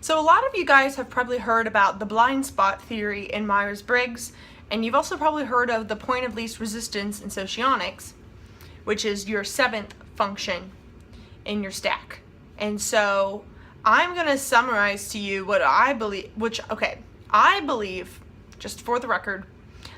So a lot of you guys have probably heard about the blind spot theory in Myers-Briggs, and you've also probably heard of the point of least resistance in socionics, which is your 7th function in your stack. And so I'm going to summarize to you what I believe, I believe, just for the record,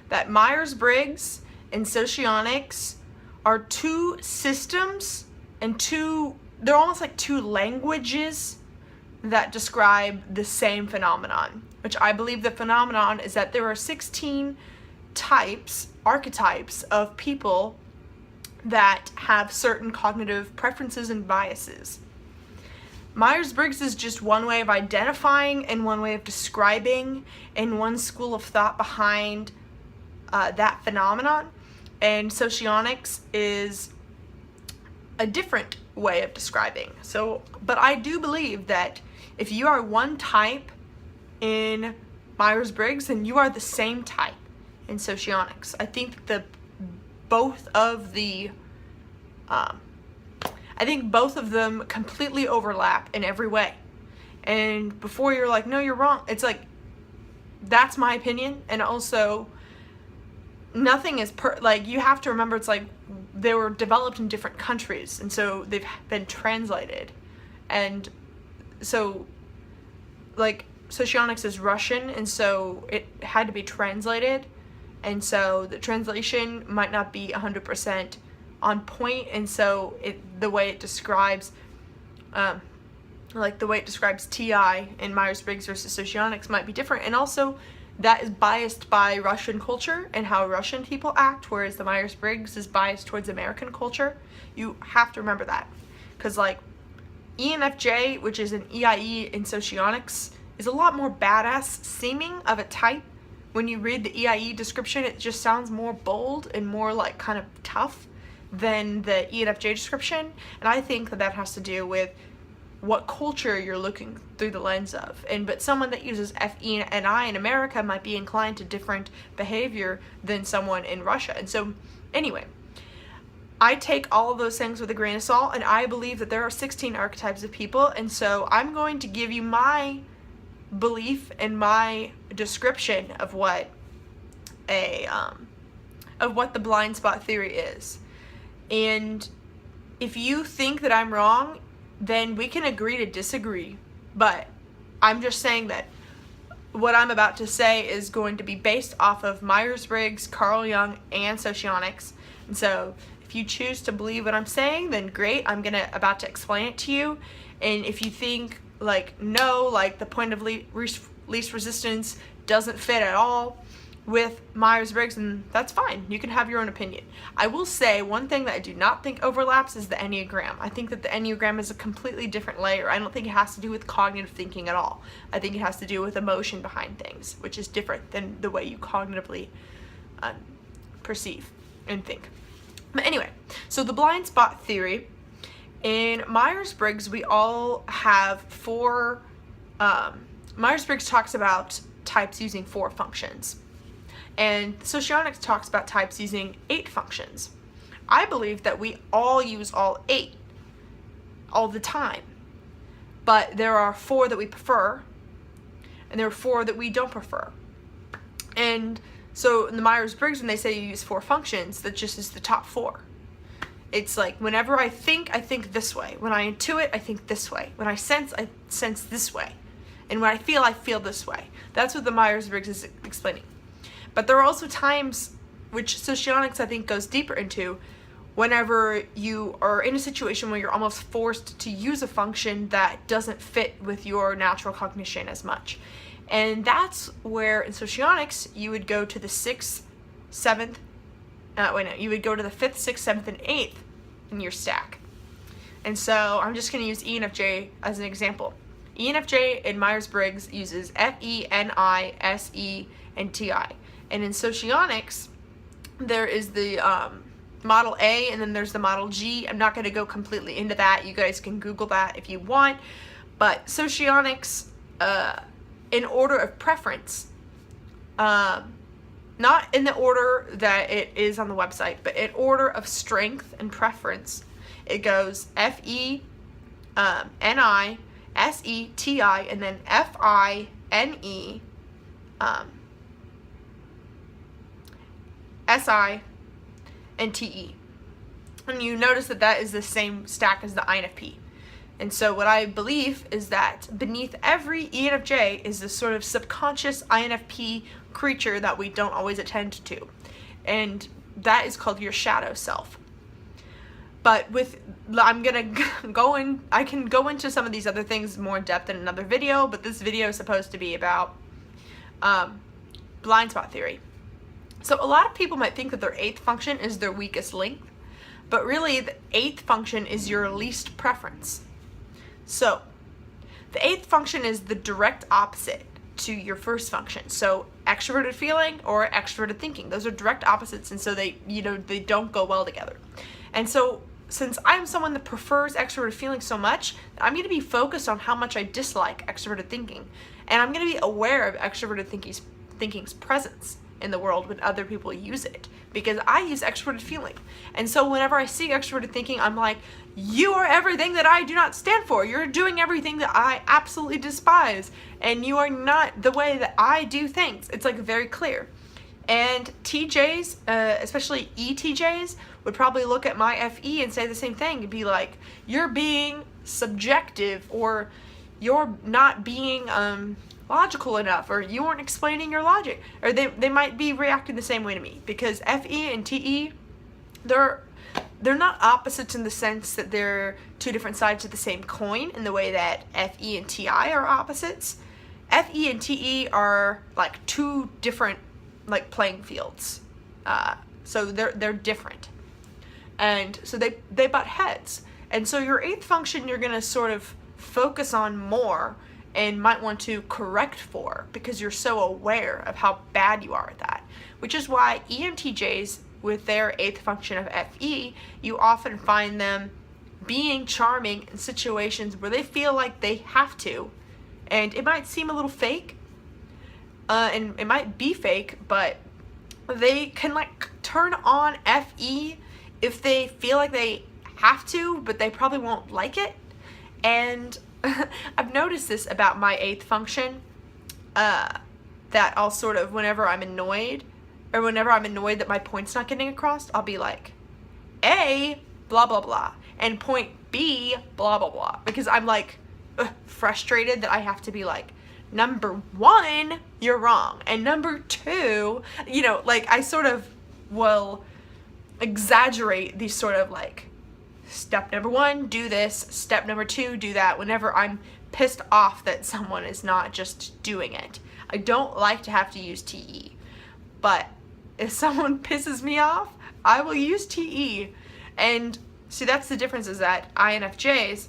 that Myers-Briggs and socionics are two systems and they're almost like two languages that describe the same phenomenon, which I believe the phenomenon is that there are 16 archetypes of people that have certain cognitive preferences and biases. Myers-Briggs is just one way of identifying and one way of describing and one school of thought behind that phenomenon, and socionics is a different way of describing. But I do believe that if you are one type in Myers-Briggs, then you are the same type in socionics. I think both of them completely overlap in every way. And before you're like, no, you're wrong, it's like, that's my opinion. And also, nothing is you have to remember, it's like they were developed in different countries, and so they've been translated. And so, like, socionics is Russian, and so it had to be translated, and so the translation might not be 100% on point, and so the way it describes TI in Myers-Briggs versus socionics might be different, and also that is biased by Russian culture and how Russian people act, whereas the Myers-Briggs is biased towards American culture. You have to remember that, because like ENFJ, which is an EIE in socionics, is a lot more badass seeming of a type. When you read the EIE description, it just sounds more bold and more like kind of tough than the ENFJ description, and I think that has to do with what culture you're looking through the lens of. But someone that uses FE and I in America might be inclined to different behavior than someone in Russia. And so anyway, I take all of those things with a grain of salt, and I believe that there are 16 archetypes of people, and so I'm going to give you my belief and my description of what the blind spot theory is. And if you think that I'm wrong, then we can agree to disagree. But I'm just saying that what I'm about to say is going to be based off of Myers-Briggs, Carl Jung, and socionics. And so if you choose to believe what I'm saying, then great, I'm about to explain it to you. And if you think like, no, like the point of least resistance doesn't fit at all with Myers-Briggs, and that's fine. You can have your own opinion. I will say one thing that I do not think overlaps is the Enneagram. I think that the Enneagram is a completely different layer. I don't think it has to do with cognitive thinking at all. I think it has to do with emotion behind things, which is different than the way you cognitively perceive and think. But anyway, so the blind spot theory, in Myers-Briggs we all have four, Myers-Briggs talks about types using 4 functions. And socionics talks about types using 8 functions. I believe that we all use all 8 all the time, but there are 4 that we prefer, and there are 4 that we don't prefer. And so in the Myers-Briggs, when they say you use 4 functions, that just is the top 4. It's like, whenever I think this way. When I intuit, I think this way. When I sense this way. And when I feel this way. That's what the Myers-Briggs is explaining. But there are also times, which socionics I think goes deeper into, whenever you are in a situation where you're almost forced to use a function that doesn't fit with your natural cognition as much. And that's where in socionics you would go to the 6th, 7th, you would go to the 5th, 6th, 7th, and 8th in your stack. And so I'm just going to use ENFJ as an example. ENFJ in Myers-Briggs uses FE, NI, SE, and TI. And in socionics, there is the Model A, and then there's the Model G. I'm not going to go completely into that. You guys can Google that if you want. But socionics, in order of preference, not in the order that it is on the website, but in order of strength and preference, it goes FE, NI, S-E-T-I, and then F-I-N-E, S-I, and T-E. And you notice that that is the same stack as the INFP. And so what I believe is that beneath every ENFJ is this sort of subconscious INFP creature that we don't always attend to. And that is called your shadow self. But I'm gonna I can go into some of these other things more in depth in another video, but this video is supposed to be about blind spot theory. So a lot of people might think that their 8th function is their weakest link, but really the 8th function is your least preference. So the 8th function is the direct opposite to your 1st function. So extroverted feeling or extroverted thinking, those are direct opposites, and so they don't go well together. And so since I'm someone that prefers extroverted feeling so much, I'm going to be focused on how much I dislike extroverted thinking, and I'm going to be aware of extroverted thinking's presence in the world when other people use it, because I use extroverted feeling. And so whenever I see extroverted thinking, I'm like, you are everything that I do not stand for. You're doing everything that I absolutely despise, and you are not the way that I do things. It's like very clear. And TJs, especially ETJs, would probably look at my FE and say the same thing and be like, you're being subjective, or you're not being logical enough, or you weren't explaining your logic. Or they might be reacting the same way to me, because FE and TE, they're not opposites in the sense that they're two different sides of the same coin in the way that FE and TI are opposites. FE and TE are like two different like playing fields. So they're different. And so they butt heads. And so your 8th function you're going to sort of focus on more and might want to correct for, because you're so aware of how bad you are at that. Which is why ENTJs with their 8th function of FE, you often find them being charming in situations where they feel like they have to. And it might seem a little fake, and it might be fake, but they can like turn on FE if they feel like they have to, but they probably won't like it. And I've noticed this about my 8th function, that I'll sort of, whenever I'm annoyed, or whenever I'm annoyed that my point's not getting across, I'll be like, A, blah, blah, blah, and point B, blah, blah, blah, because I'm like frustrated that I have to be like, number 1, you're wrong, and number 2, like I sort of will exaggerate these sort of like, step number 1, do this, step number 2, do that, whenever I'm pissed off that someone is not just doing it. I don't like to have to use TE, but if someone pisses me off, I will use TE. And see, that's the difference, is that INFJs,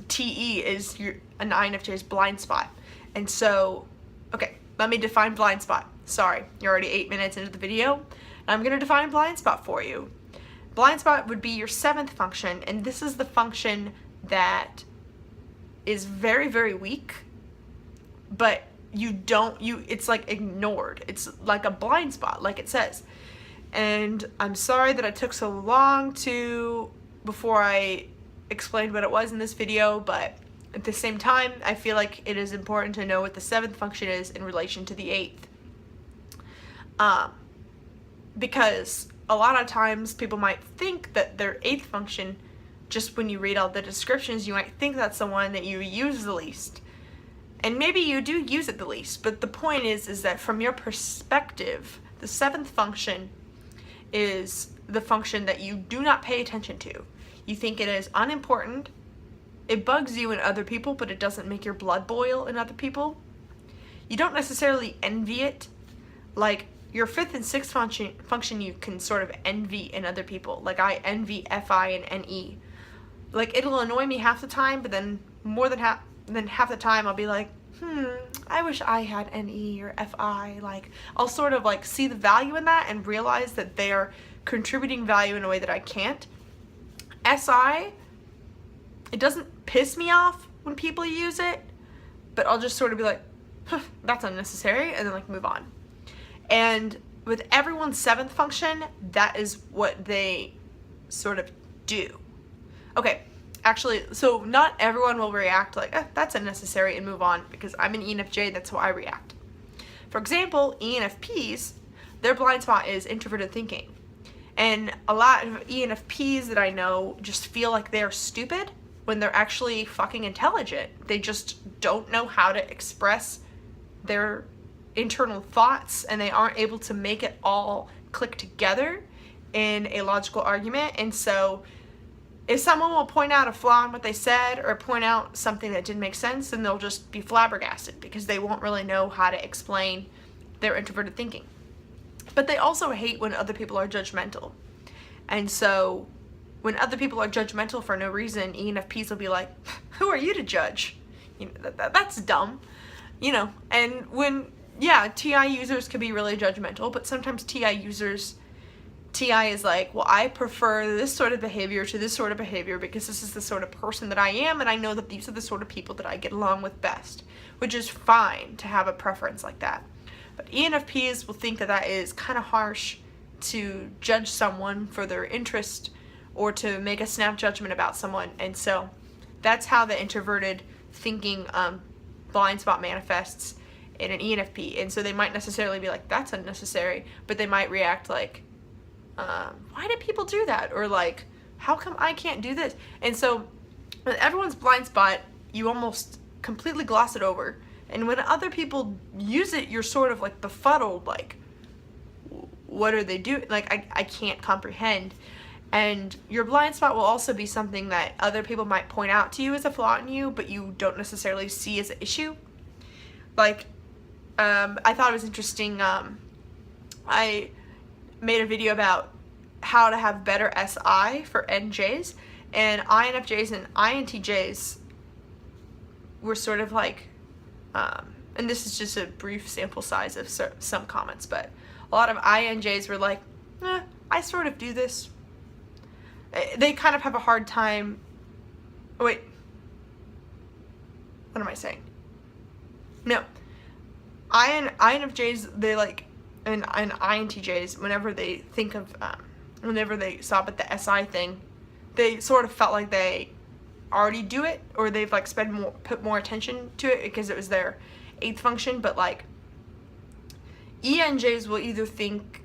TE is an INFJ's blind spot. And so, okay, let me define blind spot. Sorry, you're already 8 minutes into the video, and I'm going to define blind spot for you. Blind spot would be your 7th function, and this is the function that is very, very weak, but it's like ignored. It's like a blind spot, like it says. And I'm sorry that it took so long before I explained what it was in this video, but at the same time, I feel like it is important to know what the 7th function is in relation to the 8th. Because a lot of times people might think that their 8th function, just when you read all the descriptions, you might think that's the one that you use the least. And maybe you do use it the least, but the point is that from your perspective, the 7th function is the function that you do not pay attention to. You think it is unimportant. It bugs you in other people, but it doesn't make your blood boil in other people. You don't necessarily envy it. Like your 5th and 6th function you can sort of envy in other people. Like I envy FI and NE. Like it'll annoy me half the time, but then more than half the time I'll be like, I wish I had NE or FI. Like I'll sort of like see the value in that and realize that they are contributing value in a way that I can't. SI, it doesn't piss me off when people use it, but I'll just sort of be like, that's unnecessary, and then like move on. And with everyone's 7th function, that is what they sort of do. Okay, actually, so not everyone will react like, that's unnecessary and move on, because I'm an ENFJ, that's how I react. For example, ENFPs, their blind spot is introverted thinking. And a lot of ENFPs that I know just feel like they're stupid when they're actually fucking intelligent. They just don't know how to express their internal thoughts, and they aren't able to make it all click together in a logical argument. And so if someone will point out a flaw in what they said or point out something that didn't make sense, then they'll just be flabbergasted because they won't really know how to explain their introverted thinking. But they also hate when other people are judgmental. And so when other people are judgmental for no reason, ENFPs will be like, who are you to judge? You know, that's dumb. You know, and when, yeah, TI users can be really judgmental, but sometimes TI is like, well, I prefer this sort of behavior to this sort of behavior because this is the sort of person that I am, and I know that these are the sort of people that I get along with best, which is fine to have a preference like that. But ENFPs will think that that is kind of harsh to judge someone for their interest or to make a snap judgment about someone. And so that's how the introverted thinking blind spot manifests in an ENFP. And so they might necessarily be like, that's unnecessary, but they might react like, why do people do that? Or like, how come I can't do this? And so with everyone's blind spot, you almost completely gloss it over. And when other people use it, you're sort of like befuddled, like, what are they doing? Like, I can't comprehend. And your blind spot will also be something that other people might point out to you as a flaw in you, but you don't necessarily see as an issue. Like, I thought it was interesting, I made a video about how to have better SI for NJs, and INFJs and INTJs were sort of like, and this is just a brief sample size of some comments, but a lot of INJs were like, I sort of do this. They kind of have a hard time, oh wait, what am I saying? No, INFJs, they like, and INTJs, whenever they think of, whenever they stop at the SI thing, they sort of felt like they already do it, or they've like put more attention to it because it was their 8th function. But like ENJs will either think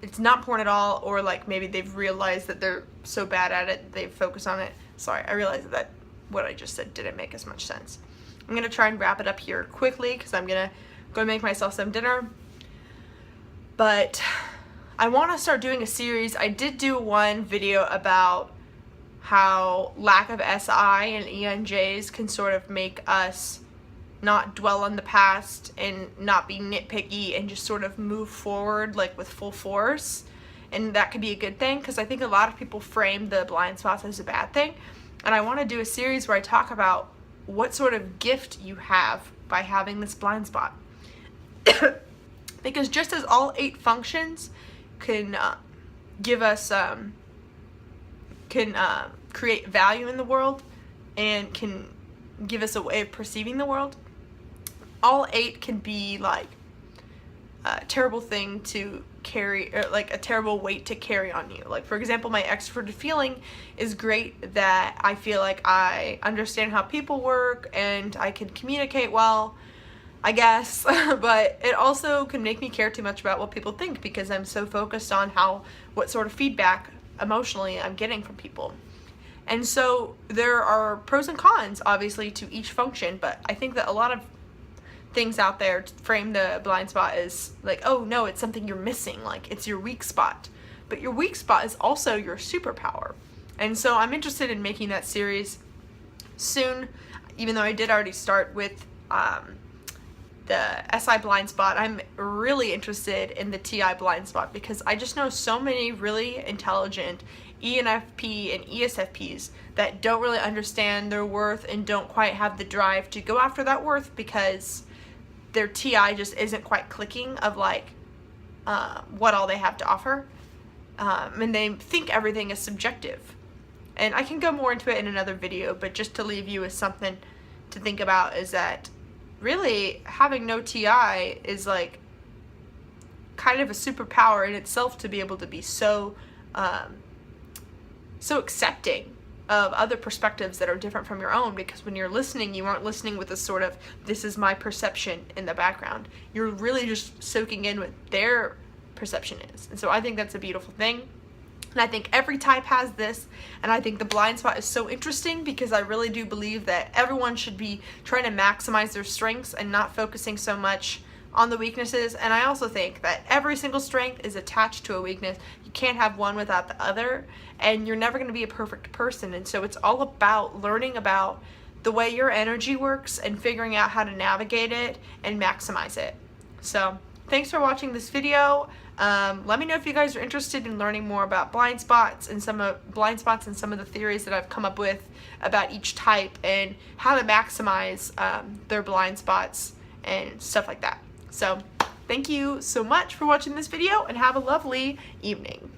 it's not important at all, or like maybe they've realized that they're so bad at it they focus on it. Sorry, I realized that what I just said didn't make as much sense. I'm gonna try and wrap it up here quickly because I'm gonna go make myself some dinner. But I want to start doing a series. I did do one video about how lack of SI and ENJs can sort of make us not dwell on the past and not be nitpicky and just sort of move forward like with full force. And that could be a good thing because I think a lot of people frame the blind spots as a bad thing. And I want to do a series where I talk about what sort of gift you have by having this blind spot. Because just as all 8 functions can give us, create value in the world and can give us a way of perceiving the world, all 8 can be like a terrible thing to carry, or like a terrible weight to carry on you. Like, for example, my extroverted feeling is great that I feel like I understand how people work and I can communicate well, I guess, but it also can make me care too much about what people think because I'm so focused on what sort of feedback emotionally I'm getting from people. And so there are pros and cons, obviously, to each function, but I think that a lot of things out there frame the blind spot as like, oh no, it's something you're missing, like it's your weak spot. But your weak spot is also your superpower. And so I'm interested in making that series soon, even though I did already start with the SI blind spot. I'm really interested in the TI blind spot because I just know so many really intelligent ENFP and ESFPs that don't really understand their worth and don't quite have the drive to go after that worth because their TI just isn't quite clicking of like what all they have to offer, and they think everything is subjective. And I can go more into it in another video, but just to leave you with something to think about is that really having no TI is like kind of a superpower in itself to be able to be so so accepting of other perspectives that are different from your own, because when you're listening, you aren't listening with a sort of, this is my perception in the background. You're really just soaking in what their perception is. And so I think that's a beautiful thing. And I think every type has this, and I think the blind spot is so interesting because I really do believe that everyone should be trying to maximize their strengths and not focusing so much on the weaknesses. And I also think that every single strength is attached to a weakness. You can't have one without the other, and you're never going to be a perfect person. And so it's all about learning about the way your energy works and figuring out how to navigate it and maximize it. So thanks for watching this video. Let me know if you guys are interested in learning more about blind spots and some of the theories that I've come up with about each type and how to maximize their blind spots and stuff like that. So thank you so much for watching this video, and have a lovely evening.